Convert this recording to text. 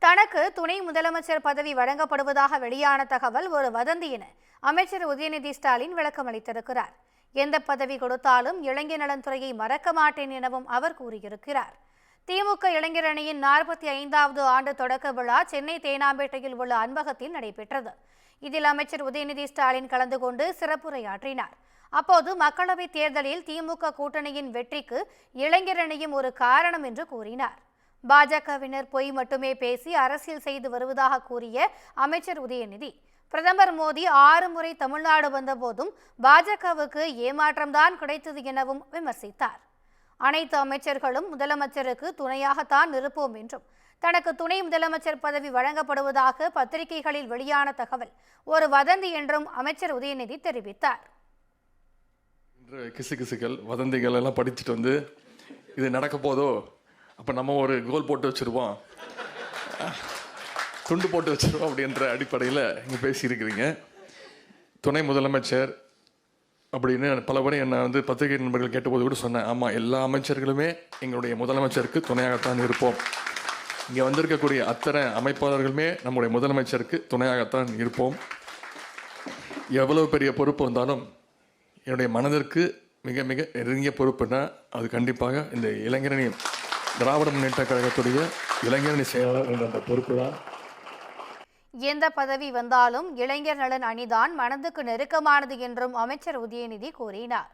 தனக்கு துணை முதலமைச்சர் பதவி வழங்கப்படுவதாக வெளியான தகவல் ஒரு வதந்தி என அமைச்சர் உதயநிதி ஸ்டாலின் விளக்கம் அளித்திருக்கிறார். எந்த பதவி கொடுத்தாலும் இளைஞர் நலன்துறையை மறக்க மாட்டேன் எனவும் அவர் கூறியிருக்கிறார். திமுக இளைஞர் அணியின் 45வது ஆண்டு தொடக்க விழா சென்னை தேனாம்பேட்டையில் உள்ள அன்பகத்தில் நடைபெற்றது. இதில் அமைச்சர் உதயநிதி ஸ்டாலின் கலந்து கொண்டு சிறப்புரையாற்றினார். அப்போது மக்களவைத் தேர்தலில் திமுக கூட்டணியின் வெற்றிக்கு இளைஞர் அணியும் ஒரு காரணம் என்று கூறினார். பாஜகவினர் பொய் மட்டுமே பேசி அரசியல் செய்து வருவதாக கூறிய அமைச்சர் உதயநிதி, பிரதமர் மோடி 6 முறை தமிழ்நாடு வந்தபோதும் பாஜகவுக்கு ஏமாற்றம்தான் கிடைத்தது எனவும் விமர்சித்தார். அனைத்து அமைச்சர்களும் முதலமைச்சருக்கு துணையாகத்தான் இருப்போம் என்றும், தனக்கு துணை முதலமைச்சர் பதவி வழங்கப்படுவதாக பத்திரிகைகளில் வெளியான தகவல் ஒரு வதந்தி என்றும் அமைச்சர் உதயநிதி தெரிவித்தார். கிசுகிசுகள் வதந்திகள் எல்லாம் படிச்சுட்டு வந்து இது நடக்க போதோ, அப்போ நம்ம ஒரு கோல் போட்டு வச்சுருவோம், துண்டு போட்டு வச்சுருவோம் அப்படின்ற அடிப்படையில் இங்கே பேசியிருக்கிறீங்க. துணை முதலமைச்சர் அப்படின்னு பல முறை என்னை வந்து பத்திரிகை நண்பர்கள் கேட்டபோது கூட சொன்னேன், ஆமாம், எல்லா அமைச்சர்களுமே எங்களுடைய முதலமைச்சருக்கு துணையாகத்தான் இருப்போம். இங்கே வந்திருக்கக்கூடிய அத்தனை அமைப்பாளர்களுமே நம்முடைய முதலமைச்சருக்கு துணையாகத்தான் இருப்போம். எவ்வளவு பெரிய பொறுப்பு வந்தாலும் என்னுடைய மனதிற்கு மிக மிக நெருங்கிய பொறுப்புன்னா அது கண்டிப்பாக இந்த இளைஞரணி திராவிட முன்னேற்ற கழகத்துடைய இளைஞரணி செயலாளர் என்ற அந்த பொறுப்பு தான். எந்த பதவி வந்தாலும் இளைஞர் நலன் அணிதான் மனதுக்கு நெருக்கமானது என்றும் அமைச்சர் உதயநிதி கூறினார்.